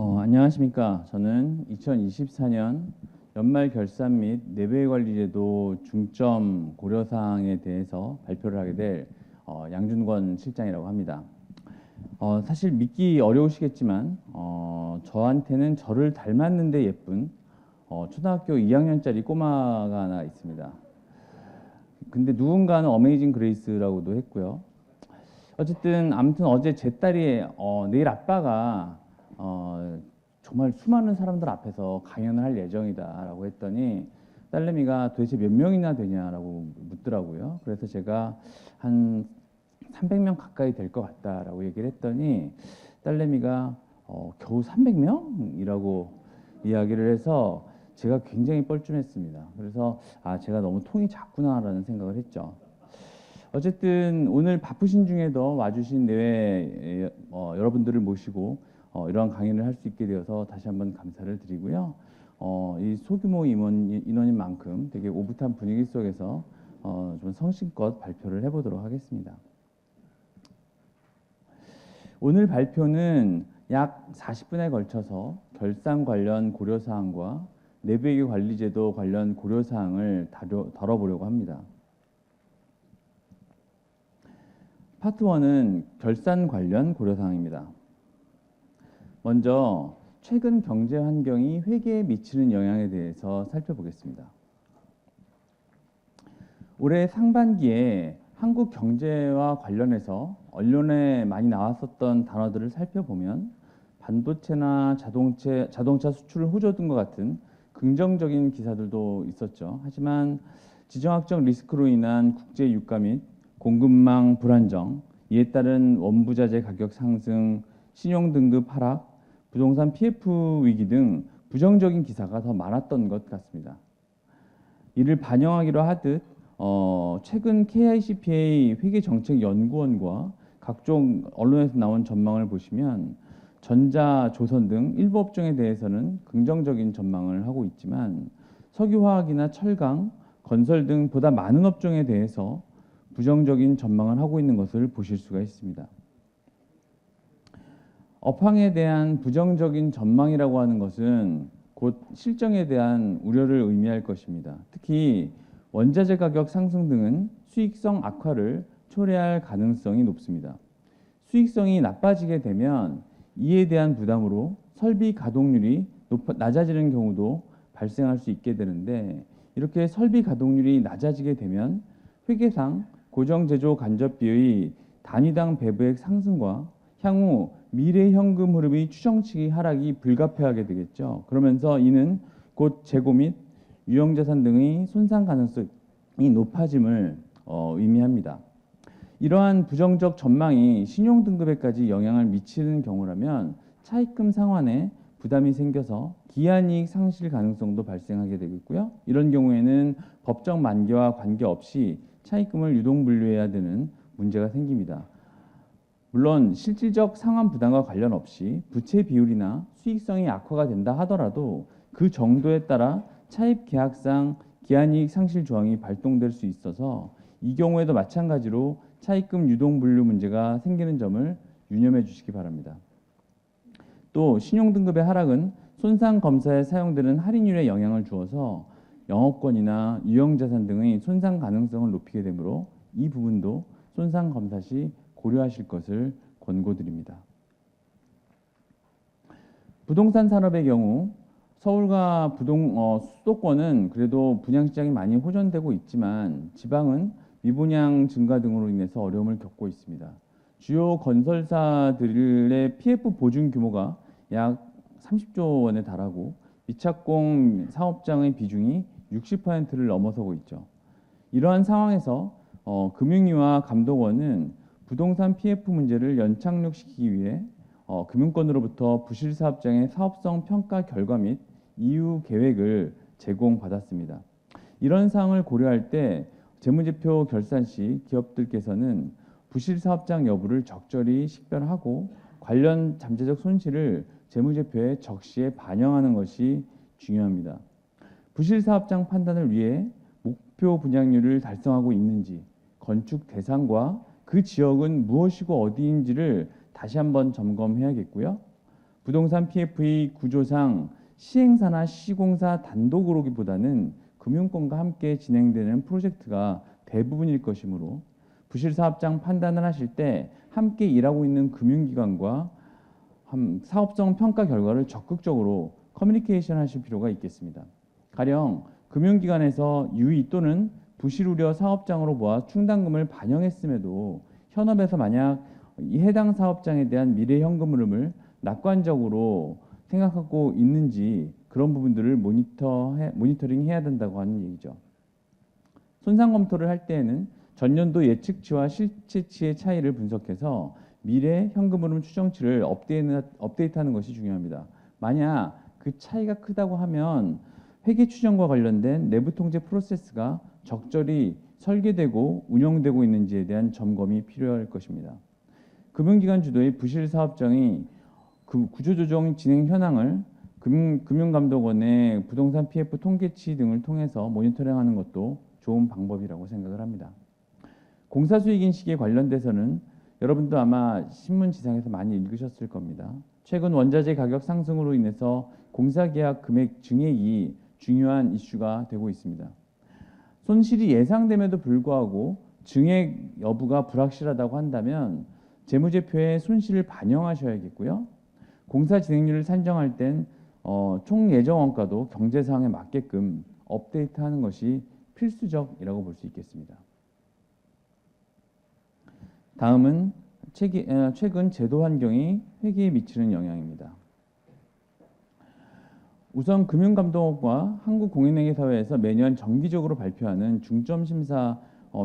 안녕하십니까. 저는 2024년 연말 결산 및 내외관리제도 중점 고려사항에 대해서 발표를 하게 될 양준권 실장이라고 합니다. 사실 믿기 어려우시겠지만 저한테는 저를 닮았는데 예쁜 초등학교 2학년짜리 꼬마가 하나 있습니다. 근데 누군가는 어메이징 그레이스라고도 했고요. 어쨌든 아무튼 어제 제 딸이 내일 아빠가 정말 수많은 사람들 앞에서 강연을 할 예정이다라고 했더니 딸내미가 도대체 몇 명이나 되냐라고 묻더라고요. 그래서 제가 한 300명 가까이 될 것 같다라고 얘기를 했더니 딸내미가 겨우 300명이라고 이야기를 해서 제가 굉장히 뻘쭘했습니다. 그래서 제가 너무 통이 작구나라는 생각을 했죠. 어쨌든 오늘 바쁘신 중에도 와주신 내외 여러분들을 모시고 이러한 강연을 할 수 있게 되어서 다시 한번 감사를 드리고요. 이 소규모 인원인 만큼 되게 오붓한 분위기 속에서 좀 성심껏 발표를 해보도록 하겠습니다. 오늘 발표는 약 40분에 걸쳐서 결산 관련 고려사항과 내부회계 관리제도 관련 고려사항을 다뤄보려고 합니다. 파트 1은 결산 관련 고려사항입니다. 먼저 최근 경제 환경이 회계에 미치는 영향에 대해서 살펴보겠습니다. 올해 상반기에 한국 경제와 관련해서 언론에 많이 나왔었던 단어들을 살펴보면 반도체나 자동차 수출을 호조둔 것 같은 긍정적인 기사들도 있었죠. 하지만 지정학적 리스크로 인한 국제 유가 및 공급망 불안정, 이에 따른 원부자재 가격 상승, 신용등급 하락, 부동산 PF 위기 등 부정적인 기사가 더 많았던 것 같습니다. 이를 반영하기로 하듯 최근 KICPA 회계정책연구원과 각종 언론에서 나온 전망을 보시면 전자, 조선 등 일부 업종에 대해서는 긍정적인 전망을 하고 있지만 석유화학이나 철강, 건설 등 보다 많은 업종에 대해서 부정적인 전망을 하고 있는 것을 보실 수가 있습니다. 업황에 대한 부정적인 전망이라고 하는 것은 곧 실정에 대한 우려를 의미할 것입니다. 특히 원자재 가격 상승 등은 수익성 악화를 초래할 가능성이 높습니다. 수익성이 나빠지게 되면 이에 대한 부담으로 설비 가동률이 낮아지는 경우도 발생할 수 있게 되는데, 이렇게 설비 가동률이 낮아지게 되면 회계상 고정제조 간접비의 단위당 배부액 상승과 향후 미래 현금 흐름의 추정치기 하락이 불가피하게 되겠죠. 그러면서 이는 곧 재고 및 유형자산 등의 손상 가능성이 높아짐을 의미합니다. 이러한 부정적 전망이 신용등급에까지 영향을 미치는 경우라면 차입금 상환에 부담이 생겨서 기한이익 상실 가능성도 발생하게 되겠고요. 이런 경우에는 법적 만기와 관계없이 차입금을 유동분류해야 되는 문제가 생깁니다. 물론 실질적 상환 부담과 관련 없이 부채 비율이나 수익성이 악화가 된다 하더라도 그 정도에 따라 차입 계약상 기한이익 상실 조항이 발동될 수 있어서 이 경우에도 마찬가지로 차입금 유동 분류 문제가 생기는 점을 유념해 주시기 바랍니다. 또 신용등급의 하락은 손상 검사에 사용되는 할인율에 영향을 주어서 영업권이나 유형자산 등의 손상 가능성을 높이게 되므로 이 부분도 손상 검사 시 고려하실 것을 권고드립니다. 부동산 산업의 경우 서울과 수도권은 그래도 분양시장이 많이 호전되고 있지만 지방은 미분양 증가 등으로 인해서 어려움을 겪고 있습니다. 주요 건설사들의 PF 보증 규모가 약 30조 원에 달하고 미착공 사업장의 비중이 60%를 넘어서고 있죠. 이러한 상황에서 금융위와 감독원은 부동산 PF 문제를 연착륙시키기 위해 금융권으로부터 부실사업장의 사업성 평가 결과 및 이후 계획을 제공받았습니다. 이런 사항을 고려할 때 재무제표 결산 시 기업들께서는 부실사업장 여부를 적절히 식별하고 관련 잠재적 손실을 재무제표에 적시에 반영하는 것이 중요합니다. 부실사업장 판단을 위해 목표 분양률을 달성하고 있는지, 건축 대상과 그 지역은 무엇이고 어디인지를 다시 한번 점검해야겠고요. 부동산 PF의 구조상 시행사나 시공사 단독으로기보다는 금융권과 함께 진행되는 프로젝트가 대부분일 것이므로 부실사업장 판단을 하실 때 함께 일하고 있는 금융기관과 사업성 평가 결과를 적극적으로 커뮤니케이션 하실 필요가 있겠습니다. 가령 금융기관에서 유의 또는 부실 우려 사업장으로 모아 충당금을 반영했음에도 현업에서 만약 이 해당 사업장에 대한 미래 현금 흐름을 낙관적으로 생각하고 있는지 그런 부분들을 모니터링 해야 된다고 하는 얘기죠. 손상 검토를 할 때에는 전년도 예측치와 실제치의 차이를 분석해서 미래 현금 흐름 추정치를 업데이트하는 것이 중요합니다. 만약 그 차이가 크다고 하면 회계 추정과 관련된 내부 통제 프로세스가 적절히 설계되고 운영되고 있는지에 대한 점검이 필요할 것입니다. 금융기관 주도의 부실 사업장이 그 구조조정 진행 현황을 금융감독원의 부동산 PF 통계치 등을 통해서 모니터링하는 것도 좋은 방법이라고 생각을 합니다. 공사수익인식에 관련돼서는 여러분도 아마 신문지상에서 많이 읽으셨을 겁니다. 최근 원자재 가격 상승으로 인해서 공사계약 금액 증액이 중요한 이슈가 되고 있습니다. 손실이 예상됨에도 불구하고 증액 여부가 불확실하다고 한다면 재무제표에 손실을 반영하셔야겠고요. 공사 진행률을 산정할 땐 총 예정 원가도 경제 상황에 맞게끔 업데이트하는 것이 필수적이라고 볼 수 있겠습니다. 다음은 최근 제도 환경이 회계에 미치는 영향입니다. 우선 금융감독원과 한국공인회계사회에서 매년 정기적으로 발표하는 중점심사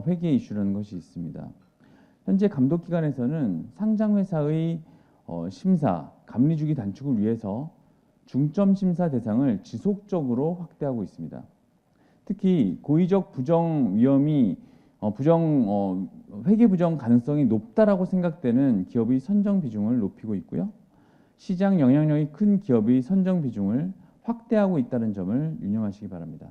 회계 이슈라는 것이 있습니다. 현재 감독기관에서는 상장회사의 심사, 감리주기 단축을 위해서 중점심사 대상을 지속적으로 확대하고 있습니다. 특히 고의적 부정 위험이 회계 부정 가능성이 높다라고 생각되는 기업의 선정 비중을 높이고 있고요. 시장 영향력이 큰 기업의 선정 비중을 확대하고 있다는 점을 유념하시기 바랍니다.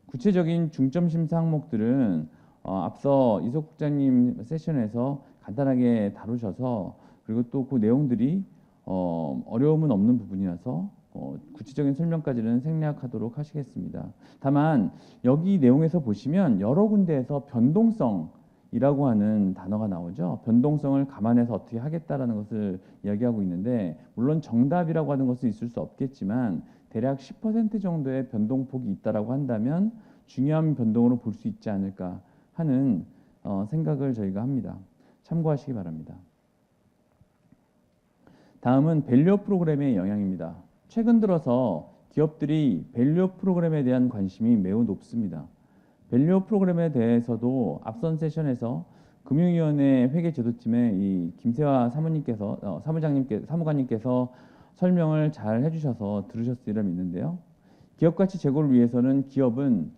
구체적인 중점 심사 항목들은 앞서 이석 국장님 세션에서 간단하게 다루셔서 그리고 또 그 내용들이 어려움은 없는 부분이라서 구체적인 설명까지는 생략하도록 하시겠습니다. 다만 여기 내용에서 보시면 여러 군데에서 변동성이라고 하는 단어가 나오죠. 변동성을 감안해서 어떻게 하겠다라는 것을 이야기하고 있는데 물론 정답이라고 하는 것은 있을 수 없겠지만 대략 10% 정도의 변동폭이 있다라고 한다면 중요한 변동으로 볼 수 있지 않을까 하는 생각을 저희가 합니다. 참고하시기 바랍니다. 다음은 밸류어 프로그램의 영향입니다. 최근 들어서 기업들이 밸류어 프로그램에 대한 관심이 매우 높습니다. 밸류어 프로그램에 대해서도 앞선 세션에서 금융위원회 회계제도팀의 이 김세화 사무관님께서 설명을 잘 해주셔서 들으셨으리라 믿는데요. 기업가치 제고를 위해서는 기업은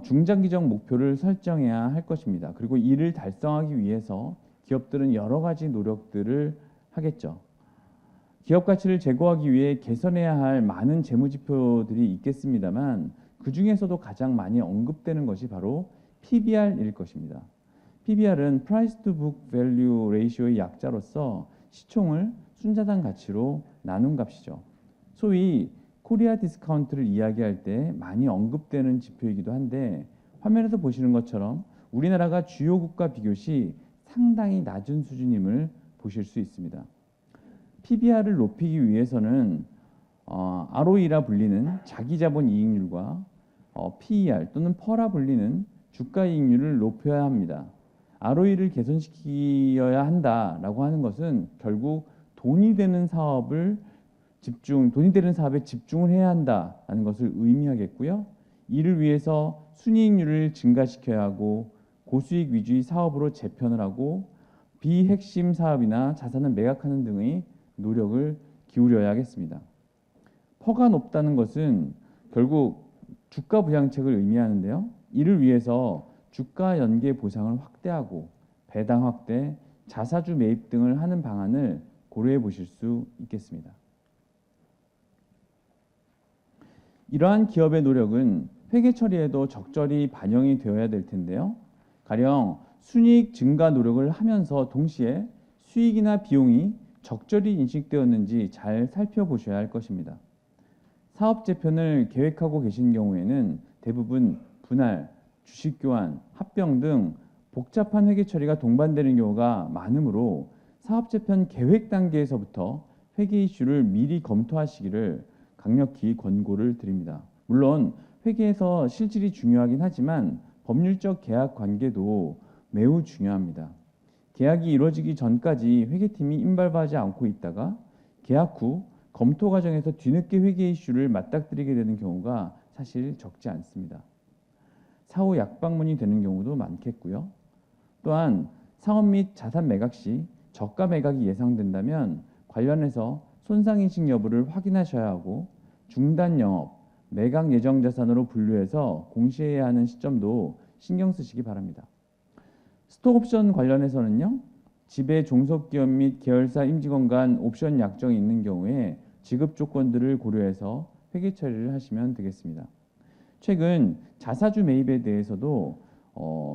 중장기적 목표를 설정해야 할 것입니다. 그리고 이를 달성하기 위해서 기업들은 여러 가지 노력들을 하겠죠. 기업 가치를 제고하기 위해 개선해야 할 많은 재무지표들이 있겠습니다만 그 중에서도 가장 많이 언급되는 것이 바로 PBR일 것입니다. PBR은 Price to Book Value Ratio의 약자로서 시총을 순자산 가치로 나눈 값이죠. 소위 코리아 디스카운트를 이야기할 때 많이 언급되는 지표이기도 한데 화면에서 보시는 것처럼 우리나라가 주요 국가 비교 시 상당히 낮은 수준임을 보실 수 있습니다. PBR을 높이기 위해서는 ROE라 불리는 자기자본 이익률과 PER 또는 PER라 불리는 주가이익률을 높여야 합니다. ROE를 개선시켜야 한다라고 하는 것은 결국 돈이 되는 사업에 집중을 해야 한다는 것을 의미하겠고요. 이를 위해서 순이익률을 증가시켜야 하고 고수익 위주의 사업으로 재편을 하고 비핵심 사업이나 자산을 매각하는 등의 노력을 기울여야 하겠습니다. 퍼가 높다는 것은 결국 주가 부양책을 의미하는데요. 이를 위해서 주가 연계 보상을 확대하고 배당 확대, 자사주 매입 등을 하는 방안을 고려해 보실 수 있겠습니다. 이러한 기업의 노력은 회계 처리에도 적절히 반영이 되어야 될 텐데요. 가령 순이익 증가 노력을 하면서 동시에 수익이나 비용이 적절히 인식되었는지 잘 살펴보셔야 할 것입니다. 사업 재편을 계획하고 계신 경우에는 대부분 분할, 주식 교환, 합병 등 복잡한 회계 처리가 동반되는 경우가 많으므로 사업 재편 계획 단계에서부터 회계 이슈를 미리 검토하시기를 강력히 권고를 드립니다. 물론 회계에서 실질이 중요하긴 하지만 법률적 계약 관계도 매우 중요합니다. 계약이 이루어지기 전까지 회계팀이 임발하지 않고 있다가 계약 후 검토 과정에서 뒤늦게 회계 이슈를 맞닥뜨리게 되는 경우가 사실 적지 않습니다. 사후 약방문이 되는 경우도 많겠고요. 또한 사업 및 자산 매각 시 저가 매각이 예상된다면 관련해서 손상인식 여부를 확인하셔야 하고 중단 영업, 매각 예정 자산으로 분류해서 공시해야 하는 시점도 신경 쓰시기 바랍니다. 스톡옵션 관련해서는요. 지배 종속기업 및 계열사 임직원 간 옵션 약정이 있는 경우에 지급 조건들을 고려해서 회계 처리를 하시면 되겠습니다. 최근 자사주 매입에 대해서도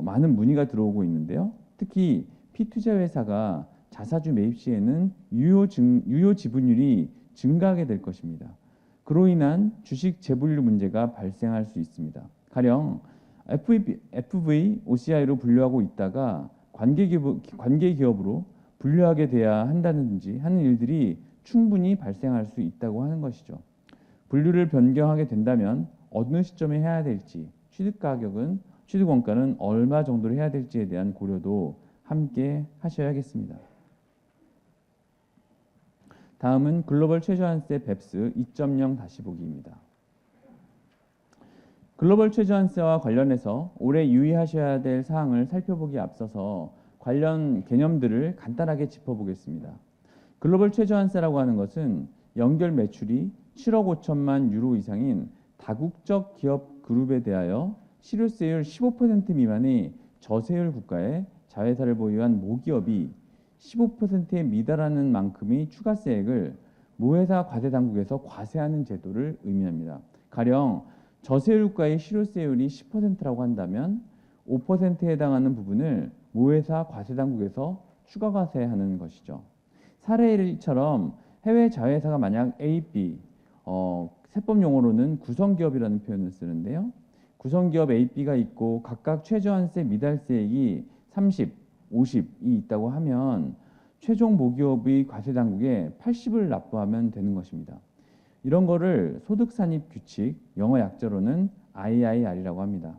많은 문의가 들어오고 있는데요. 특히 피투자 회사가 자사주 매입 시에는 유효 지분율이 증가하게 될 것입니다. 그로 인한 주식 재분류 문제가 발생할 수 있습니다. 가령 FV, OCI로 분류하고 있다가 관계 기업으로 분류하게 돼야 한다든지 하는 일들이 충분히 발생할 수 있다고 하는 것이죠. 분류를 변경하게 된다면 어느 시점에 해야 될지, 취득 원가는 얼마 정도로 해야 될지에 대한 고려도 함께 하셔야겠습니다. 다음은 글로벌 최저한세 BEPS 2.0 다시 보기입니다. 글로벌 최저한세와 관련해서 올해 유의하셔야 될 사항을 살펴보기에 앞서서 관련 개념들을 간단하게 짚어보겠습니다. 글로벌 최저한세라고 하는 것은 연결 매출이 7억 5천만 유로 이상인 다국적 기업 그룹에 대하여 실효세율 15% 미만의 저세율 국가에 자회사를 보유한 모기업이 15%에 미달하는 만큼의 추가세액을 모회사 과세당국에서 과세하는 제도를 의미합니다. 가령 저세율 국가의 실효세율이 10%라고 한다면 5%에 해당하는 부분을 모회사 과세당국에서 추가 과세하는 것이죠. 사례처럼 해외 자회사가 만약 A, B, 세법 용어로는 구성기업이라는 표현을 쓰는데요. 구성기업 A, B가 있고 각각 최저한세 미달세액이 30, 50이 있다고 하면 최종 모기업의 과세당국에 80을 납부하면 되는 것입니다. 이런 거를 소득산입규칙, 영어 약자로는 IIR이라고 합니다.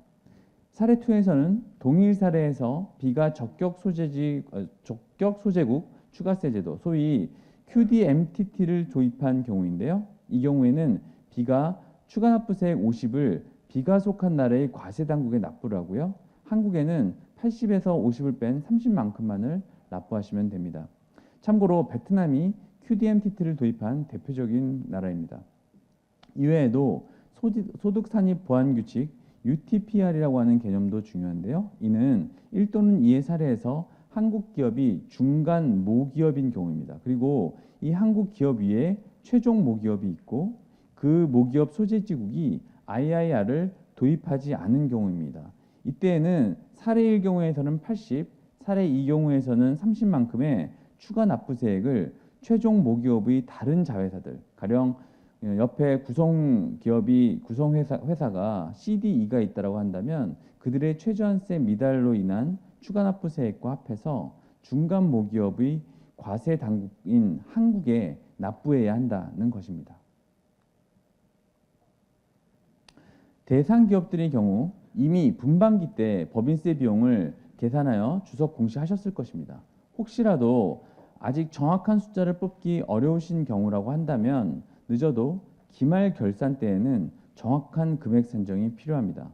사례 2에서는 동일 사례에서 B가 적격 소재국 추가세 제도, 소위 QDMTT를 도입한 경우인데요. 이 경우에는 B가 추가납부세액 50을 B가 속한 나라의 과세당국에 납부를 하고요. 한국에는 80에서 50을 뺀 30만큼만을 납부하시면 됩니다. 참고로 베트남이 QDMTT를 도입한 대표적인 나라입니다. 이외에도 소득산입보완규칙 UTPR이라고 하는 개념도 중요한데요. 이는 1 또는 2의 사례에서 한국 기업이 중간 모기업인 경우입니다. 그리고 이 한국 기업 위에 최종 모기업이 있고 그 모기업 소재지국이 IIR을 도입하지 않은 경우입니다. 이때에는 사례 1 경우에서는 80, 사례 2 경우에서는 30만큼의 추가 납부세액을 최종 모기업의 다른 자회사들, 가령 옆에 구성회사가 CDE가 있다고 한다면 그들의 최저한세 미달로 인한 추가 납부세액과 합해서 중간 모기업의 과세 당국인 한국에 납부해야 한다는 것입니다. 대상 기업들의 경우 이미 분반기 때 법인세 비용을 계산하여 주석 공시하셨을 것입니다. 혹시라도 아직 정확한 숫자를 뽑기 어려우신 경우라고 한다면 늦어도 기말 결산 때에는 정확한 금액 산정이 필요합니다.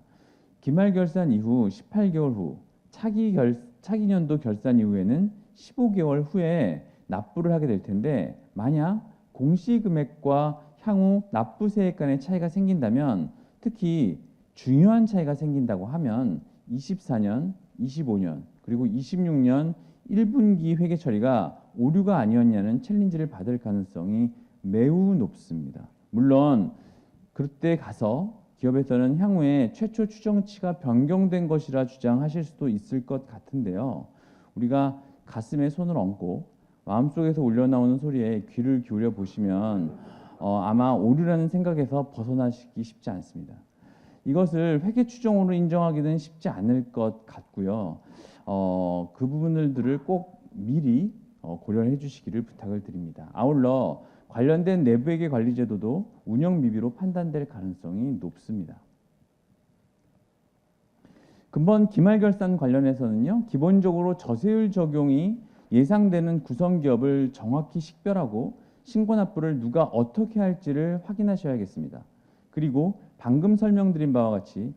기말 결산 이후 18개월 후 차기 년도 결산 이후에는 15개월 후에 납부를 하게 될 텐데 만약 공시금액과 향후 납부세액 간의 차이가 생긴다면 특히 중요한 차이가 생긴다고 하면 24년, 25년 그리고 26년 1분기 회계 처리가 오류가 아니었냐는 챌린지를 받을 가능성이 매우 높습니다. 물론 그때 가서 기업에서는 향후에 최초 추정치가 변경된 것이라 주장하실 수도 있을 것 같은데요. 우리가 가슴에 손을 얹고 마음속에서 울려나오는 소리에 귀를 기울여 보시면 아마 오류라는 생각에서 벗어나시기 쉽지 않습니다. 이것을 회계 추정으로 인정하기는 쉽지 않을 것 같고요. 그 부분들을 꼭 미리 고려해 주시기를 부탁을 드립니다. 아울러 관련된 내부회계 관리 제도도 운영 미비로 판단될 가능성이 높습니다. 금번 기말결산 관련해서는요, 기본적으로 저세율 적용이 예상되는 구성기업을 정확히 식별하고 신고납부를 누가 어떻게 할지를 확인하셔야겠습니다. 그리고 방금 설명드린 바와 같이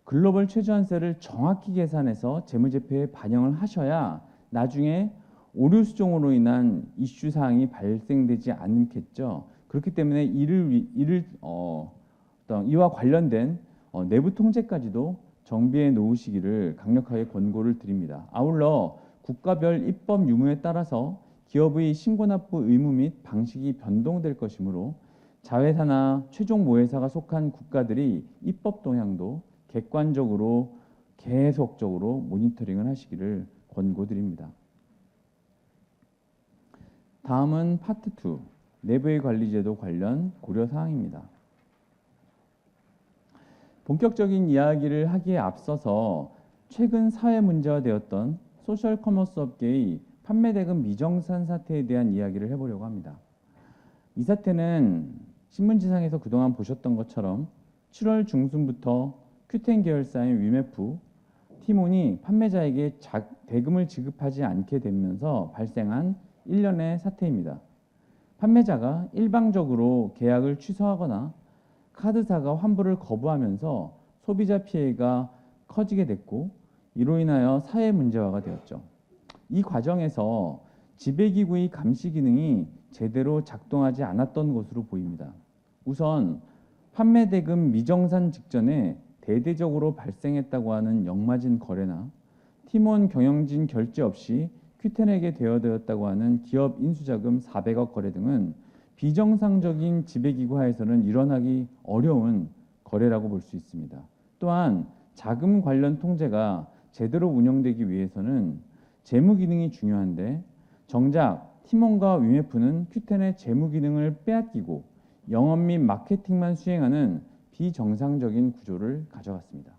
글로벌 최저한세를 정확히 계산해서 재무제표에 반영을 하셔야 나중에 오류 수정으로 인한 이슈 사항이 발생되지 않겠죠. 그렇기 때문에 이와 관련된 내부 통제까지도 정비해 놓으시기를 강력하게 권고를 드립니다. 아울러 국가별 입법 유무에 따라서 기업의 신고납부 의무 및 방식이 변동될 것이므로 자회사나 최종 모회사가 속한 국가들이 입법 동향도 객관적으로 계속적으로 모니터링을 하시기를 권고드립니다. 다음은 파트 2, 내부의 관리제도 관련 고려사항입니다. 본격적인 이야기를 하기에 앞서서 최근 사회 문제화 되었던 소셜 커머스 업계의 판매대금 미정산 사태에 대한 이야기를 해보려고 합니다. 이 사태는 신문지상에서 그동안 보셨던 것처럼 7월 중순부터 큐텐 계열사인 위메프, 티몬이 판매자에게 대금을 지급하지 않게 되면서 발생한 일련의 사태입니다. 판매자가 일방적으로 계약을 취소하거나 카드사가 환불을 거부하면서 소비자 피해가 커지게 됐고 이로 인하여 사회 문제화가 되었죠. 이 과정에서 지배기구의 감시 기능이 제대로 작동하지 않았던 것으로 보입니다. 우선 판매 대금 미정산 직전에 대대적으로 발생했다고 하는 역마진 거래나 팀원 경영진 결제 없이 큐텐에게 대여되었다고 하는 기업 인수자금 400억 거래 등은 비정상적인 지배기구 하에서는 일어나기 어려운 거래라고 볼 수 있습니다. 또한 자금 관련 통제가 제대로 운영되기 위해서는 재무 기능이 중요한데 정작 팀원과 위메프는 큐텐의 재무 기능을 빼앗기고 영업 및 마케팅만 수행하는 비정상적인 구조를 가져갔습니다.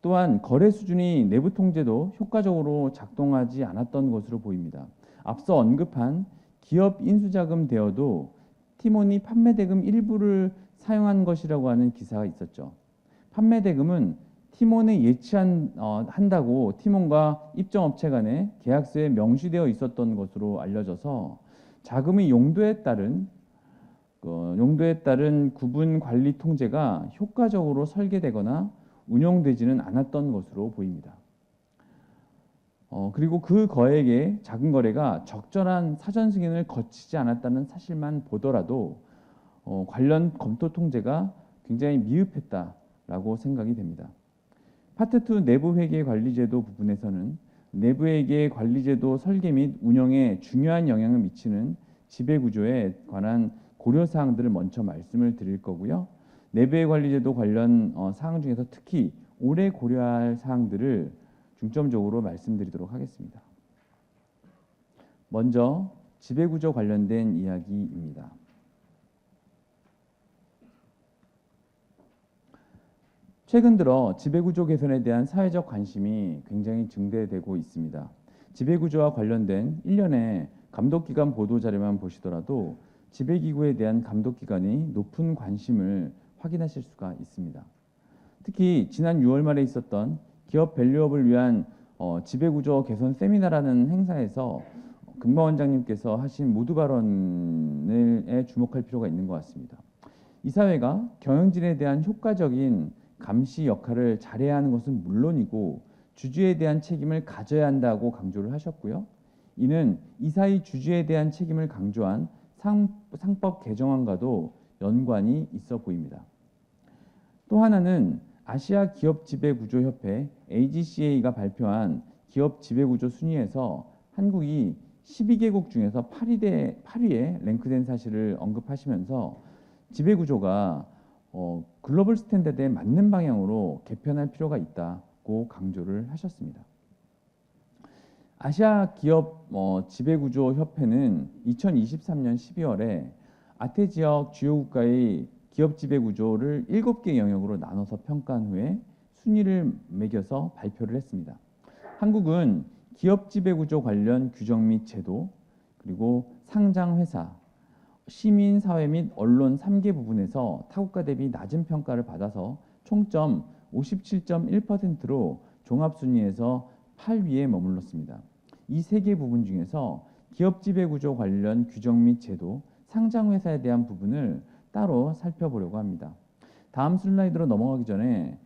또한 거래 수준이 내부 통제도 효과적으로 작동하지 않았던 것으로 보입니다. 앞서 언급한 기업 인수자금 대여도 팀원이 판매대금 일부를 사용한 것이라고 하는 기사가 있었죠. 판매대금은 팀원에 예치한다고 팀원과 입점업체 간에 계약서에 명시되어 있었던 것으로 알려져서 자금의 용도에 따른 구분 관리 통제가 효과적으로 설계되거나 운용되지는 않았던 것으로 보입니다. 그리고 그 거액의 작은 거래가 적절한 사전 승인을 거치지 않았다는 사실만 보더라도 관련 검토 통제가 굉장히 미흡했다라고 생각이 됩니다. 파트 2 내부회계 관리제도 부분에서는 내부회계 관리제도 설계 및 운영에 중요한 영향을 미치는 지배구조에 관한 고려사항들을 먼저 말씀을 드릴 거고요. 내부회계 관리제도 관련 사항 중에서 특히 올해 고려할 사항들을 중점적으로 말씀드리도록 하겠습니다. 먼저 지배구조 관련된 이야기입니다. 최근 들어 지배구조 개선에 대한 사회적 관심이 굉장히 증대되고 있습니다. 지배구조와 관련된 일련의 감독기관 보도자료만 보시더라도 지배기구에 대한 감독기관이 높은 관심을 확인하실 수가 있습니다. 특히 지난 6월 말에 있었던 기업 밸류업을 위한 지배구조 개선 세미나라는 행사에서 금방 원장님께서 하신 모두 발언에 주목할 필요가 있는 것 같습니다. 이 사회가 경영진에 대한 효과적인 감시 역할을 잘해야 하는 것은 물론이고 주주에 대한 책임을 가져야 한다고 강조를 하셨고요. 이는 이사의 주주에 대한 책임을 강조한 상법 개정안과도 연관이 있어 보입니다. 또 하나는 아시아 기업 지배구조 협회 AGCA가 발표한 기업 지배구조 순위에서 한국이 12개국 중에서 8위에 랭크된 사실을 언급하시면서 지배구조가 글로벌 스탠다드에 맞는 방향으로 개편할 필요가 있다고 강조를 하셨습니다. 아시아 기업 지배구조 협회는 2023년 12월에 아태 지역 주요 국가의 기업 지배구조를 7개 영역으로 나눠서 평가한 후에 순위를 매겨서 발표를 했습니다. 한국은 기업 지배구조 관련 규정 및 제도, 그리고 상장회사, 시민사회 및 언론 3개 부분에서 타국가 대비 낮은 평가를 받아서 총점 57.1%로 종합순위에서 8위에 머물렀습니다. 이 3개 부분 중에서 기업 지배구조 관련 규정 및 제도, 상장회사에 대한 부분을 따로 살펴보려고 합니다. 다음 슬라이드로 넘어가기 전에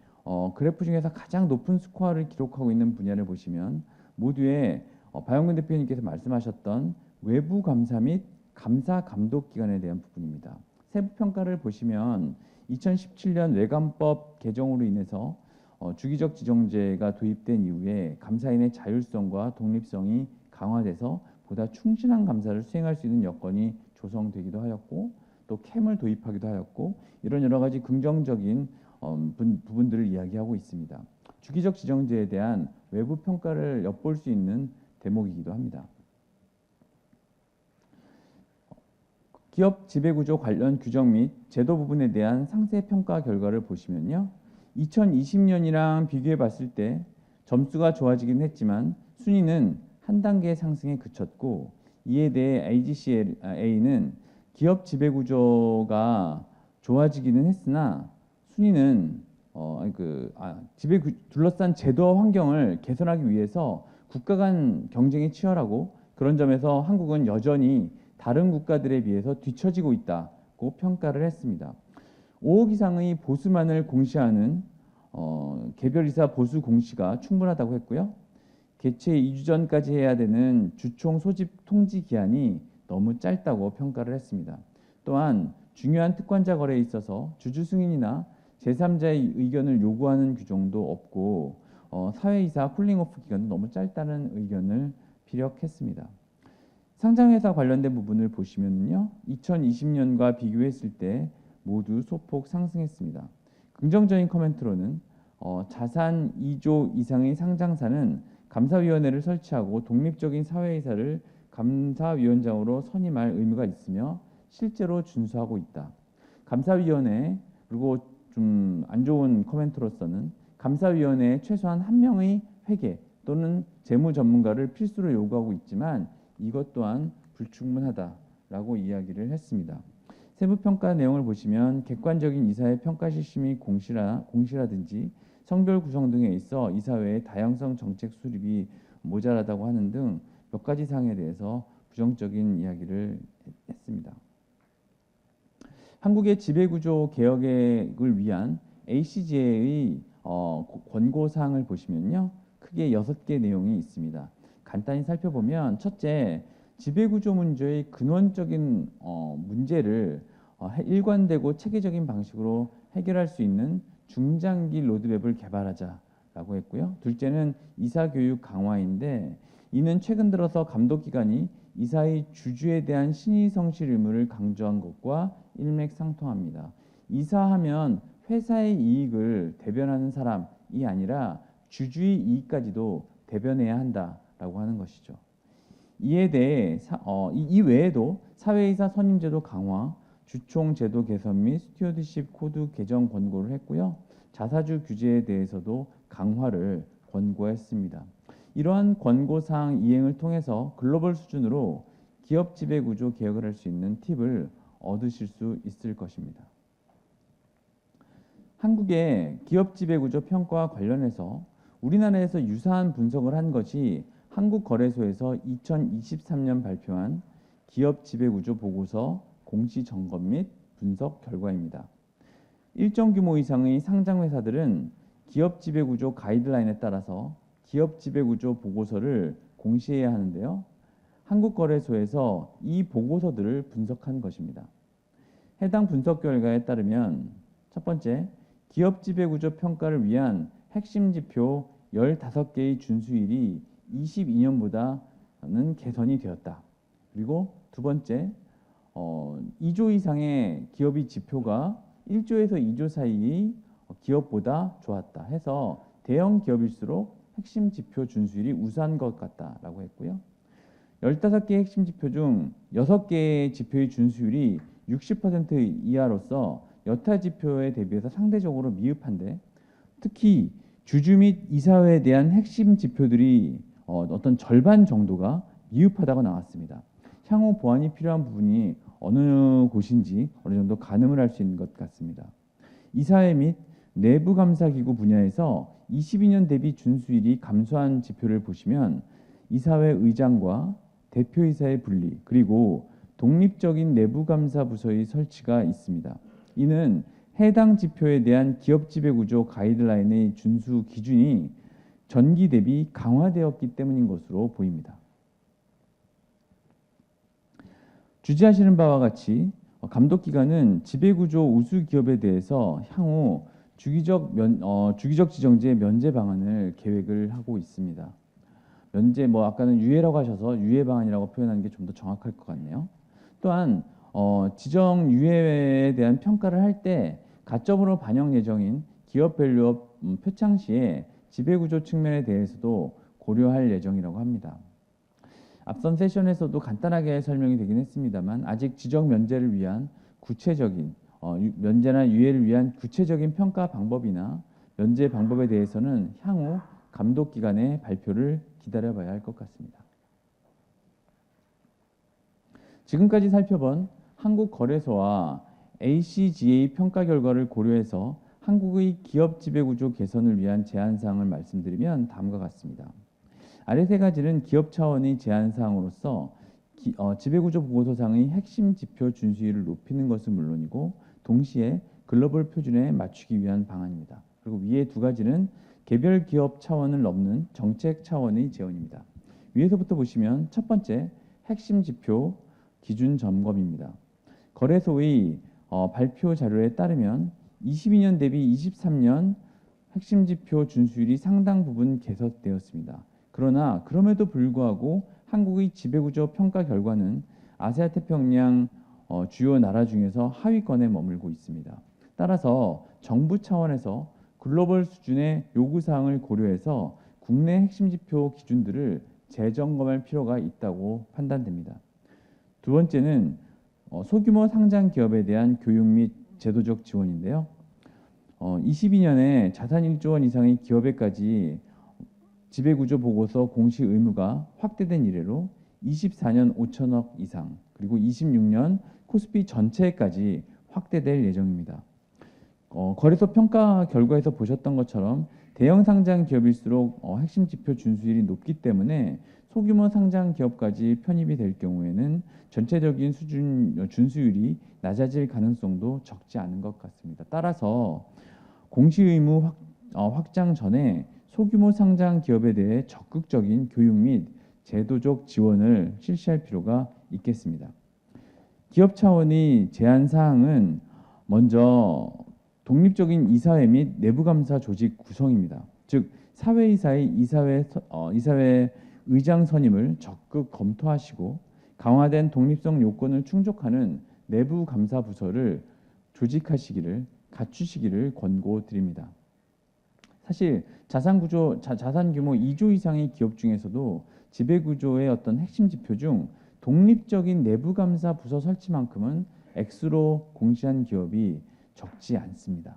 그래프 중에서 가장 높은 스코어를 기록하고 있는 분야를 보시면 모두의 박영근 대표님께서 말씀하셨던 외부 감사 및 감사 감독 기관에 대한 부분입니다. 세부 평가를 보시면 2017년 외감법 개정으로 인해서 주기적 지정제가 도입된 이후에 감사인의 자율성과 독립성이 강화돼서 보다 충실한 감사를 수행할 수 있는 여건이 조성되기도 하였고, 또 캠을 도입하기도 하였고, 이런 여러 가지 긍정적인 부분들을 이야기하고 있습니다. 주기적 지정제에 대한 외부 평가를 엿볼 수 있는 대목이기도 합니다. 기업 지배구조 관련 규정 및 제도 부분에 대한 상세 평가 결과를 보시면요, 2020년이랑 비교해 봤을 때 점수가 좋아지긴 했지만 순위는 한 단계 상승에 그쳤고, 이에 대해 AGCA는 기업 지배구조가 좋아지기는 했으나 순위는 지배 둘러싼 제도와 환경을 개선하기 위해서 국가 간 경쟁이 치열하고, 그런 점에서 한국은 여전히 다른 국가들에 비해서 뒤처지고 있다고 평가를 했습니다. 5억 이상의 보수만을 공시하는 개별이사 보수 공시가 충분하다고 했고요. 개최 2주 전까지 해야 되는 주총 소집 통지 기한이 너무 짧다고 평가를 했습니다. 또한 중요한 특권자 거래에 있어서 주주 승인이나 제3자의 의견을 요구하는 규정도 없고, 사회이사 쿨링오프 기간도 너무 짧다는 의견을 피력했습니다. 상장회사 관련된 부분을 보시면요, 2020년과 비교했을 때 모두 소폭 상승했습니다. 긍정적인 코멘트로는 자산 2조 이상의 상장사는 감사위원회를 설치하고 독립적인 사회이사를 감사위원장으로 선임할 의무가 있으며 실제로 준수하고 있다. 감사위원회, 그리고 좀 안 좋은 코멘트로서는 감사위원회에 최소한 한 명의 회계 또는 재무 전문가를 필수로 요구하고 있지만 이것 또한 불충분하다라고 이야기를 했습니다. 세부 평가 내용을 보시면 객관적인 이사회 평가 실시 및 공시라든지 성별 구성 등에 있어 이사회의 다양성 정책 수립이 모자라다고 하는 등 몇 가지 사항에 대해서 부정적인 이야기를 했습니다. 한국의 지배구조 개혁을 위한 ACGA의 권고사항을 보시면요, 크게 6개 내용이 있습니다. 간단히 살펴보면, 첫째, 지배구조 문제의 근원적인 문제를 일관되고 체계적인 방식으로 해결할 수 있는 중장기 로드맵을 개발하자라고 했고요. 둘째는 이사교육 강화인데, 이는 최근 들어서 감독기관이 이사의 주주에 대한 신의성실 의무를 강조한 것과 일맥상통합니다. 이사하면 회사의 이익을 대변하는 사람이 아니라 주주의 이익까지도 대변해야 한다라고 하는 것이죠. 이에 대해 이 외에도 사회이사 선임제도 강화, 주총 제도 개선 및 스튜어드십 코드 개정 권고를 했고요. 자사주 규제에 대해서도 강화를 권고했습니다. 이러한 권고사항 이행을 통해서 글로벌 수준으로 기업 지배구조 개혁을 할 수 있는 팁을 얻으실 수 있을 것입니다. 한국의 기업 지배구조 평가와 관련해서 우리나라에서 유사한 분석을 한 것이 한국거래소에서 2023년 발표한 기업 지배구조 보고서 공시 점검 및 분석 결과입니다. 일정 규모 이상의 상장회사들은 기업 지배구조 가이드라인에 따라서 기업 지배구조 보고서를 공시해야 하는데요, 한국거래소에서 이 보고서들을 분석한 것입니다. 해당 분석 결과에 따르면, 첫 번째, 기업 지배구조 평가를 위한 핵심 지표 15개의 준수일이 22년보다는 개선이 되었다. 그리고 두 번째, 2조 이상의 기업의 지표가 1조에서 2조 사이의 기업보다 좋았다 해서 대형 기업일수록 핵심 지표 준수율이 우수한 것 같다라고 했고요. 15개의 핵심 지표 중 6개의 지표의 준수율이 60% 이하로서 여타 지표에 대비해서 상대적으로 미흡한데, 특히 주주 및 이사회에 대한 핵심 지표들이 어떤 절반 정도가 미흡하다고 나왔습니다. 향후 보완이 필요한 부분이 어느 곳인지 어느 정도 가늠을 할 수 있는 것 같습니다. 이사회 및 내부감사기구 분야에서 22년 대비 준수율이 감소한 지표를 보시면 이사회 의장과 대표이사의 분리, 그리고 독립적인 내부감사 부서의 설치가 있습니다. 이는 해당 지표에 대한 기업 지배구조 가이드라인의 준수 기준이 전기 대비 강화되었기 때문인 것으로 보입니다. 주지하시는 바와 같이 감독기관은 지배구조 우수 기업에 대해서 향후 주기적 지정제 면제 방안을 계획을 하고 있습니다. 면제, 아까는 유예라고 하셔서 유예 방안이라고 표현하는 게 좀 더 정확할 것 같네요. 또한 지정 유예에 대한 평가를 할 때 가점으로 반영 예정인 기업 밸류업 표창 시에 지배구조 측면에 대해서도 고려할 예정이라고 합니다. 앞선 세션에서도 간단하게 설명이 되긴 했습니다만, 아직 지정 면제를 위한 구체적인 면제나 유예를 위한 구체적인 평가 방법이나 면제 방법에 대해서는 향후 감독기관의 발표를 기다려봐야 할 것 같습니다. 지금까지 살펴본 한국거래소와 ACGA 평가 결과를 고려해서 한국의 기업 지배구조 개선을 위한 제안사항을 말씀드리면 다음과 같습니다. 아래 세 가지는 기업 차원의 제안사항으로서 지배구조 보고서상의 핵심 지표 준수율을 높이는 것은 물론이고 동시에 글로벌 표준에 맞추기 위한 방안입니다. 그리고 위에 두 가지는 개별 기업 차원을 넘는 정책 차원의 제언입니다. 위에서부터 보시면 첫 번째, 핵심 지표 기준 점검입니다. 거래소의 발표 자료에 따르면 22년 대비 23년 핵심 지표 준수율이 상당 부분 개선되었습니다. 그러나 그럼에도 불구하고 한국의 지배구조 평가 결과는 아시아 태평양 주요 나라 중에서 하위권에 머물고 있습니다. 따라서 정부 차원에서 글로벌 수준의 요구사항을 고려해서 국내 핵심 지표 기준들을 재점검할 필요가 있다고 판단됩니다. 두 번째는 소규모 상장 기업에 대한 교육 및 제도적 지원인데요. 22년에 자산 1조 원 이상의 기업에까지 지배구조 보고서 공시 의무가 확대된 이래로 24년 5천억 이상, 그리고 26년 코스피 전체까지 확대될 예정입니다. 거래소 평가 결과에서 보셨던 것처럼 대형 상장 기업일수록 핵심 지표 준수율이 높기 때문에 소규모 상장 기업까지 편입이 될 경우에는 전체적인 수준 준수율이 낮아질 가능성도 적지 않은 것 같습니다. 따라서 공시 의무 확장 전에 소규모 상장 기업에 대해 적극적인 교육 및 제도적 지원을 실시할 필요가 있겠습니다. 기업 차원의 제안 사항은 먼저 독립적인 이사회 및 내부감사 조직 구성입니다. 즉 사회이사의 이사회 의장 선임을 적극 검토하시고 강화된 독립성 요건을 충족하는 내부감사 부서를 조직하시기를 갖추시기를 권고드립니다. 사실 자산 규모 2조 이상의 기업 중에서도 지배구조의 어떤 핵심 지표 중 독립적인 내부감사 부서 설치만큼은 액수로 공시한 기업이 적지 않습니다.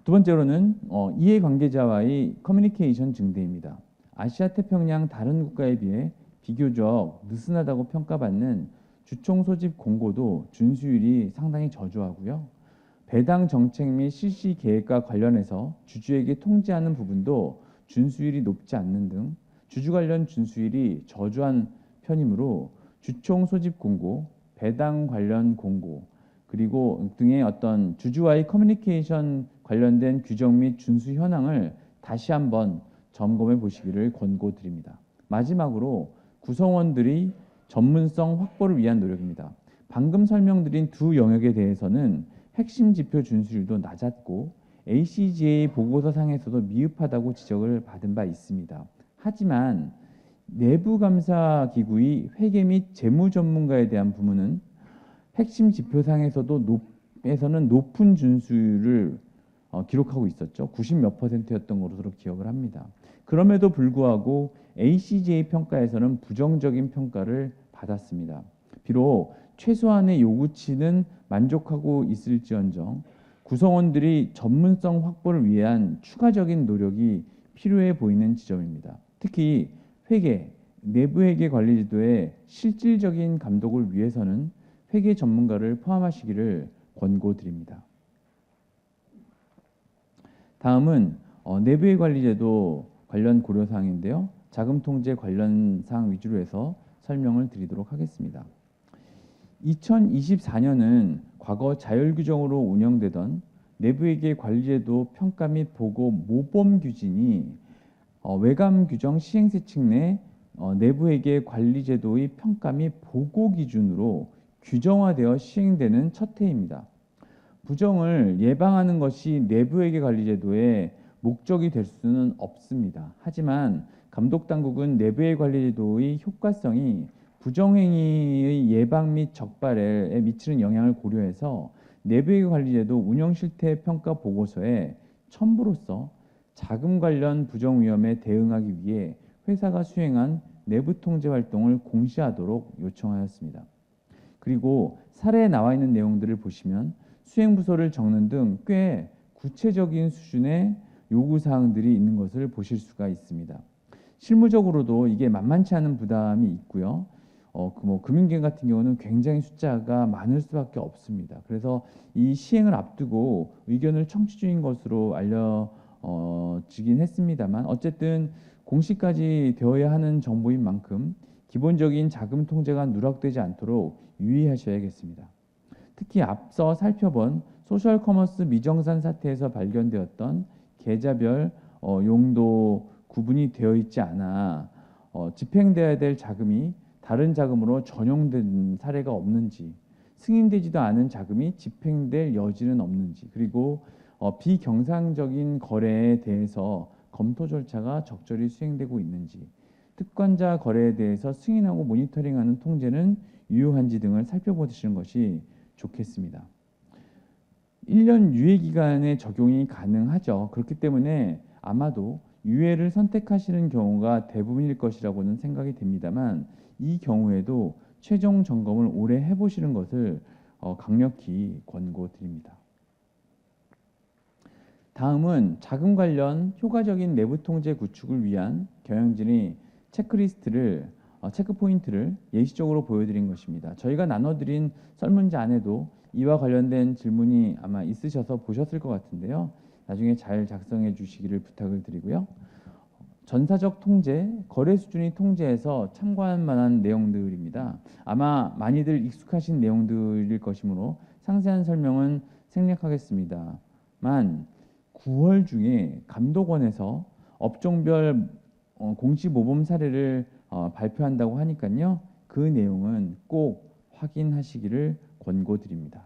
두 번째로는 이해관계자와의 커뮤니케이션 증대입니다. 아시아 태평양 다른 국가에 비해 비교적 느슨하다고 평가받는 주총 소집 공고도 준수율이 상당히 저조하고요. 배당 정책 및 실시 계획과 관련해서 주주에게 통지하는 부분도 준수율이 높지 않는 등 주주 관련 준수율이 저조한 편이므로 주총 소집 공고, 배당 관련 공고, 그리고 등의 어떤 주주와의 커뮤니케이션 관련된 규정 및 준수 현황을 다시 한번 점검해 보시기를 권고드립니다. 마지막으로 구성원들의 전문성 확보를 위한 노력입니다. 방금 설명드린 두 영역에 대해서는 핵심 지표 준수율도 낮았고 ACGA 보고서상에서도 미흡하다고 지적을 받은 바 있습니다. 하지만 내부감사기구의 회계 및 재무 전문가에 대한 부문은 핵심 지표상에서는 높은 준수율을 기록하고 있었죠. 90몇 %였던 것으로 기억을 합니다. 그럼에도 불구하고 ACJ 평가에서는 부정적인 평가를 받았습니다. 비록 최소한의 요구치는 만족하고 있을지언정 구성원들이 전문성 확보를 위한 추가적인 노력이 필요해 보이는 지점입니다. 특히 회계, 내부회계 관리제도의 실질적인 감독을 위해서는 회계 전문가를 포함하시기를 권고드립니다. 다음은 내부회계 관리제도 관련 고려사항인데요. 자금통제 관련 사항 위주로 해서 설명을 드리도록 하겠습니다. 2024년은 과거 자율규정으로 운영되던 내부회계 관리제도 평가 및 보고 모범 규진이 외감규정 시행세칙 내 내부회계 관리제도의 평가 및 보고 기준으로 규정화되어 시행되는 첫 해입니다. 부정을 예방하는 것이 내부회계 관리제도의 목적이 될 수는 없습니다. 하지만 감독당국은 내부회계 관리제도의 효과성이 부정행위의 예방 및 적발에 미치는 영향을 고려해서 내부회계 관리제도 운영실태 평가 보고서에 첨부로서 자금 관련 부정 위험에 대응하기 위해 회사가 수행한 내부 통제 활동을 공시하도록 요청하였습니다. 그리고 사례에 나와 있는 내용들을 보시면 수행 부서를 적는 등 꽤 구체적인 수준의 요구 사항들이 있는 것을 보실 수가 있습니다. 실무적으로도 이게 만만치 않은 부담이 있고요. 금융기관 같은 경우는 굉장히 숫자가 많을 수밖에 없습니다. 그래서 이 시행을 앞두고 의견을 청취 중인 것으로 알려지긴 했습니다만 어쨌든 공시까지 되어야 하는 정보인 만큼 기본적인 자금 통제가 누락되지 않도록 유의하셔야겠습니다. 특히 앞서 살펴본 소셜 커머스 미정산 사태에서 발견되었던 계좌별 용도 구분이 되어 있지 않아 집행되어야 될 자금이 다른 자금으로 전용된 사례가 없는지, 승인되지도 않은 자금이 집행될 여지는 없는지, 그리고 비경상적인 거래에 대해서 검토 절차가 적절히 수행되고 있는지, 특권자 거래에 대해서 승인하고 모니터링하는 통제는 유효한지 등을 살펴보시는 것이 좋겠습니다. 1년 유예 기간에 적용이 가능하죠. 그렇기 때문에 아마도 유예를 선택하시는 경우가 대부분일 것이라고는 생각이 됩니다만 이 경우에도 최종 점검을 오래 해보시는 것을 강력히 권고드립니다. 다음은 자금 관련 효과적인 내부 통제 구축을 위한 경영진의 체크리스트를 체크 포인트를 예시적으로 보여드린 것입니다. 저희가 나눠드린 설문지 안에도 이와 관련된 질문이 아마 있으셔서 보셨을 것 같은데요. 나중에 잘 작성해 주시기를 부탁을 드리고요. 전사적 통제, 거래 수준의 통제에서 참고할 만한 내용들입니다. 아마 많이들 익숙하신 내용들일 것이므로 상세한 설명은 생략하겠습니다만 9월 중에 감독원에서 업종별 공시모범 사례를 발표한다고 하니까요. 그 내용은 꼭 확인하시기를 권고드립니다.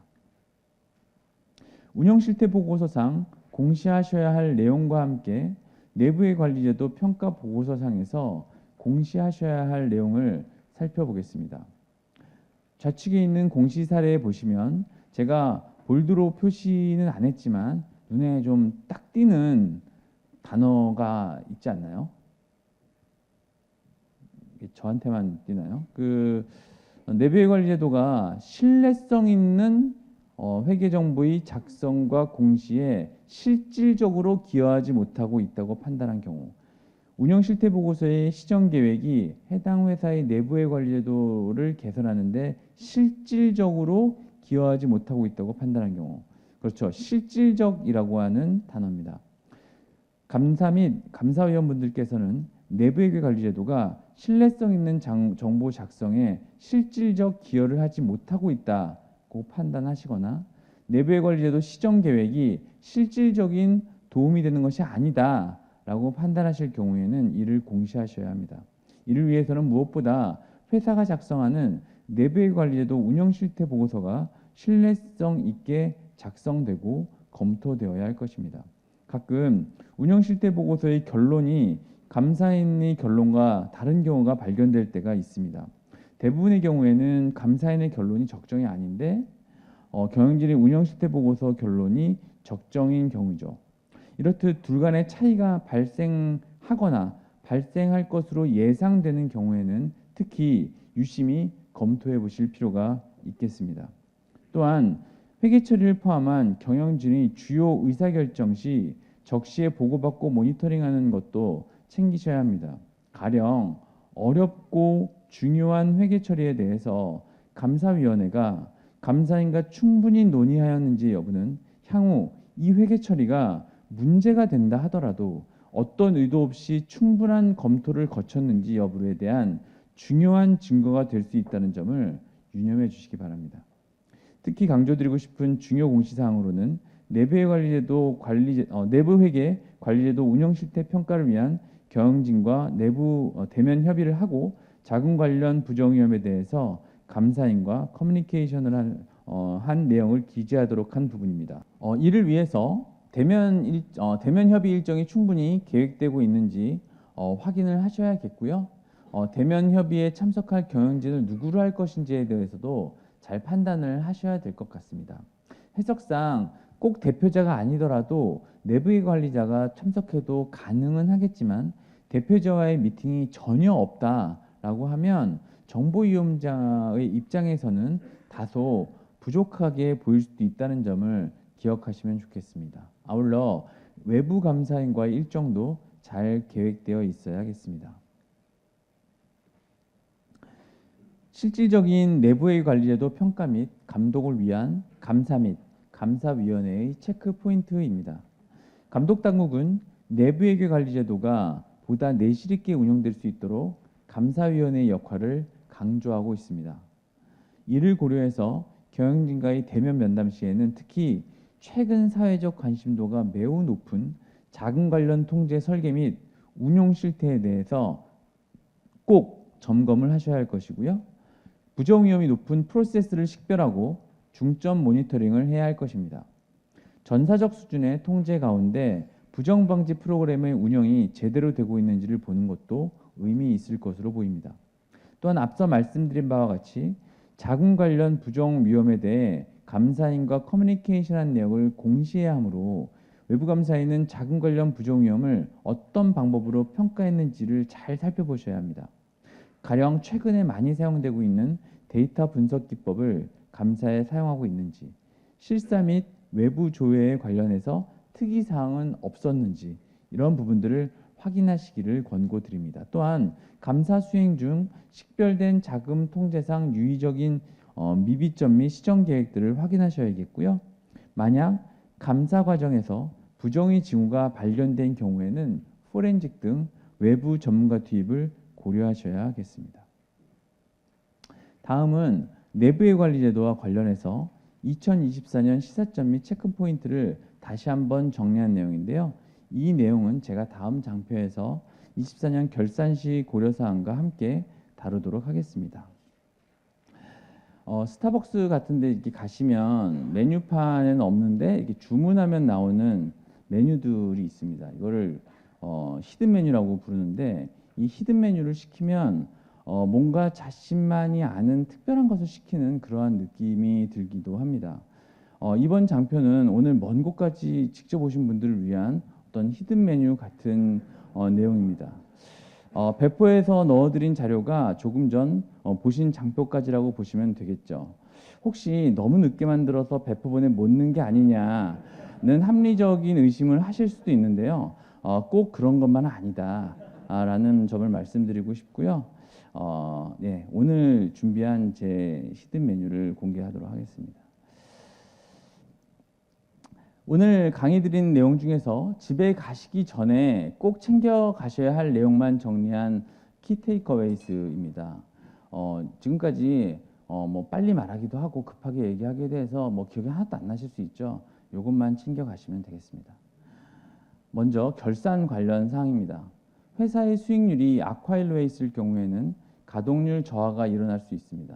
운영실태보고서상 공시하셔야 할 내용과 함께 내부의 관리제도 평가 보고서상에서 공시하셔야 할 내용을 살펴보겠습니다. 좌측에 있는 공시 사례에 보시면 제가 볼드로 표시는 안 했지만 눈에 좀 딱 띄는 단어가 있지 않나요? 저한테만 띄나요? 내부의 관리제도가 신뢰성 있는 회계정보의 작성과 공시에 실질적으로 기여하지 못하고 있다고 판단한 경우, 운영실태보고서의 시정계획이 해당 회사의 내부의 관리제도를 개선하는 데 실질적으로 기여하지 못하고 있다고 판단한 경우, 그렇죠. 실질적이라고 하는 단어입니다. 감사 및 감사위원분들께서는 내부회계 관리제도가 신뢰성 있는 정보 작성에 실질적 기여를 하지 못하고 있다고 판단하시거나 내부회계 관리제도 시정 계획이 실질적인 도움이 되는 것이 아니다라고 판단하실 경우에는 이를 공시하셔야 합니다. 이를 위해서는 무엇보다 회사가 작성하는 내부회계 관리제도 운영실태 보고서가 신뢰성 있게 작성되고 검토되어야 할 것입니다. 가끔 운영실태 보고서의 결론이 감사인의 결론과 다른 경우가 발견될 때가 있습니다. 대부분의 경우에는 감사인의 결론이 적정이 아닌데 경영진의 운영실태 보고서 결론이 적정인 경우죠. 이렇듯 둘 간의 차이가 발생하거나 발생할 것으로 예상되는 경우에는 특히 유심히 검토해 보실 필요가 있겠습니다. 또한 회계 처리를 포함한 경영진의 주요 의사결정 시 적시에 보고받고 모니터링하는 것도 챙기셔야 합니다. 가령 어렵고 중요한 회계 처리에 대해서 감사위원회가 감사인과 충분히 논의하였는지 여부는 향후 이 회계 처리가 문제가 된다 하더라도 어떤 의도 없이 충분한 검토를 거쳤는지 여부에 대한 중요한 증거가 될 수 있다는 점을 유념해 주시기 바랍니다. 특히 강조드리고 싶은 중요 공시사항으로는 내부 회계 관리제도 운영 실태 평가를 위한 경영진과 내부 대면 협의를 하고 자금 관련 부정 위험에 대해서 감사인과 커뮤니케이션을 한 내용을 기재하도록 한 부분입니다. 이를 위해서 대면 협의 일정이 충분히 계획되고 있는지 확인을 하셔야겠고요. 대면 협의에 참석할 경영진을 누구로 할 것인지에 대해서도 잘 판단을 하셔야 될 것 같습니다. 해석상 꼭 대표자가 아니더라도 내부의 관리자가 참석해도 가능은 하겠지만 대표자와의 미팅이 전혀 없다라고 하면 정보위원장의 입장에서는 다소 부족하게 보일 수도 있다는 점을 기억하시면 좋겠습니다. 아울러 외부 감사인과의 일정도 잘 계획되어 있어야겠습니다. 실질적인 내부회의 관리제도 평가 및 감독을 위한 감사 및 감사위원회의 체크 포인트입니다. 감독당국은 내부회계 관리제도가 보다 내실 있게 운영될 수 있도록 감사위원회의 역할을 강조하고 있습니다. 이를 고려해서 경영진과의 대면 면담 시에는 특히 최근 사회적 관심도가 매우 높은 자금 관련 통제 설계 및 운용 실태에 대해서 꼭 점검을 하셔야 할 것이고요. 부정 위험이 높은 프로세스를 식별하고 중점 모니터링을 해야 할 것입니다. 전사적 수준의 통제 가운데 부정 방지 프로그램의 운영이 제대로 되고 있는지를 보는 것도 의미 있을 것으로 보입니다. 또한 앞서 말씀드린 바와 같이 자금 관련 부정 위험에 대해 감사인과 커뮤니케이션한 내역을 공시해야 하므로 외부 감사인은 자금 관련 부정 위험을 어떤 방법으로 평가했는지를 잘 살펴보셔야 합니다. 가령 최근에 많이 사용되고 있는 데이터 분석 기법을 감사에 사용하고 있는지, 실사 및 외부 조회에 관련해서 특이사항은 없었는지 이런 부분들을 확인하시기를 권고드립니다. 또한 감사 수행 중 식별된 자금 통제상 유의적인 미비점 및 시정 계획들을 확인하셔야겠고요. 만약 감사 과정에서 부정의 징후가 발견된 경우에는 포렌식 등 외부 전문가 투입을 고려하셔야겠습니다. 다음은 내부의 관리 제도와 관련해서 2024년 시사점 및 체크포인트를 다시 한번 정리한 내용인데요. 이 내용은 제가 다음 장표에서 24년 결산 시 고려사항과 함께 다루도록 하겠습니다. 스타벅스 같은 데 이렇게 가시면 메뉴판에는 없는데 이렇게 주문하면 나오는 메뉴들이 있습니다. 이거를 히든 메뉴라고 부르는데 이 히든 메뉴를 시키면 뭔가 자신만이 아는 특별한 것을 시키는 그러한 느낌이 들기도 합니다. 이번 장표는 오늘 먼 곳까지 직접 오신 분들을 위한 어떤 히든 메뉴 같은 내용입니다. 배포에서 넣어드린 자료가 조금 전 보신 장표까지라고 보시면 되겠죠. 혹시 너무 늦게 만들어서 배포본에 못 넣은 게 아니냐는 합리적인 의심을 하실 수도 있는데요. 꼭 그런 것만은 아니다라는 점을 말씀드리고 싶고요. 네, 오늘 준비한 제 히든 메뉴를 공개하도록 하겠습니다. 오늘 강의 드린 내용 중에서 집에 가시기 전에 꼭 챙겨 가셔야 할 내용만 정리한 키 테이크어웨이스입니다. 지금까지 뭐 빨리 말하기도 하고 급하게 얘기하게 돼서 뭐 기억이 하나도 안 나실 수 있죠. 이것만 챙겨 가시면 되겠습니다. 먼저 결산 관련 사항입니다. 회사의 수익률이 악화일로에 있을 경우에는 가동률 저하가 일어날 수 있습니다.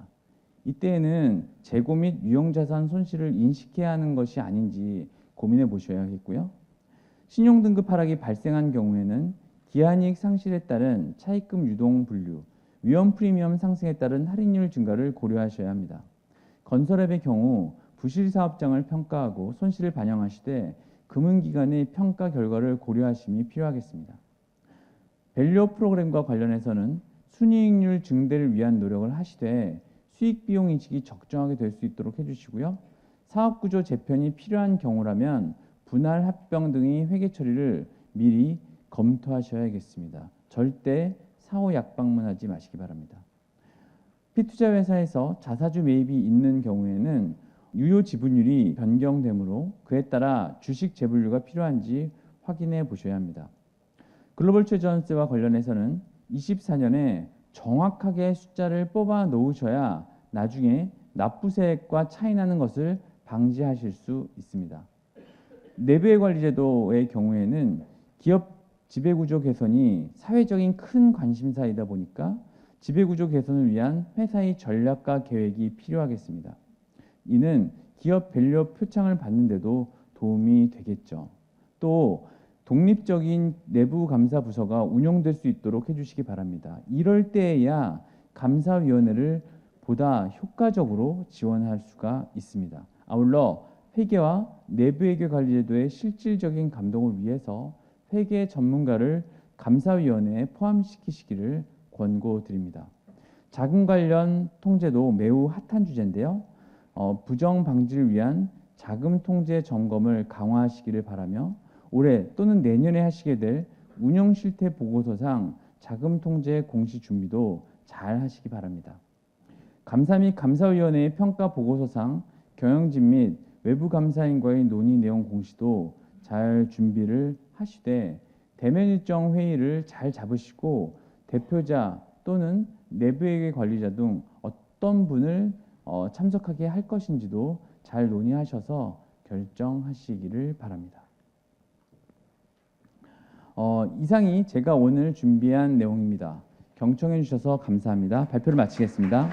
이때에는 재고 및 유형자산 손실을 인식해야 하는 것이 아닌지 고민해 보셔야겠고요. 신용등급 하락이 발생한 경우에는 기한이익 상실에 따른 차입금 유동 분류, 위험 프리미엄 상승에 따른 할인율 증가를 고려하셔야 합니다. 건설업의 경우 부실 사업장을 평가하고 손실을 반영하시되 금은기관의 평가 결과를 고려하심이 필요하겠습니다. 밸류업 프로그램과 관련해서는 순이익률 증대를 위한 노력을 하시되 수익 비용 인식이 적정하게 될 수 있도록 해주시고요. 사업구조 재편이 필요한 경우라면 분할 합병 등의 회계 처리를 미리 검토하셔야겠습니다. 절대 사후 약방문하지 마시기 바랍니다. 피투자 회사에서 자사주 매입이 있는 경우에는 유효 지분율이 변경되므로 그에 따라 주식 재분류가 필요한지 확인해 보셔야 합니다. 글로벌 최저원세와 관련해서는 24년에 정확하게 숫자를 뽑아 놓으셔야 나중에 납부세액과 차이나는 것을 방지하실 수 있습니다. 내부의 관리제도의 경우에는 기업 지배구조 개선이 사회적인 큰 관심사이다 보니까 지배구조 개선을 위한 회사의 전략과 계획이 필요하겠습니다. 이는 기업 밸류업 표창을 받는데도 도움이 되겠죠. 또 독립적인 내부 감사 부서가 운영될 수 있도록 해주시기 바랍니다. 이럴 때에야 감사위원회를 보다 효과적으로 지원할 수가 있습니다. 아울러 회계와 내부회계 관리제도의 실질적인 감독을 위해서 회계 전문가를 감사위원회에 포함시키시기를 권고드립니다. 자금 관련 통제도 매우 핫한 주제인데요. 부정 방지를 위한 자금 통제 점검을 강화하시기를 바라며 올해 또는 내년에 하시게 될 운영 실태 보고서상 자금 통제 공시 준비도 잘 하시기 바랍니다. 감사 및 감사위원회의 평가 보고서상 경영진 및 외부 감사인과의 논의 내용 공시도 잘 준비를 하시되 대면 일정 회의를 잘 잡으시고 대표자 또는 내부회계 관리자 등 어떤 분을 참석하게 할 것인지도 잘 논의하셔서 결정하시기를 바랍니다. 이상이 제가 오늘 준비한 내용입니다. 경청해 주셔서 감사합니다. 발표를 마치겠습니다.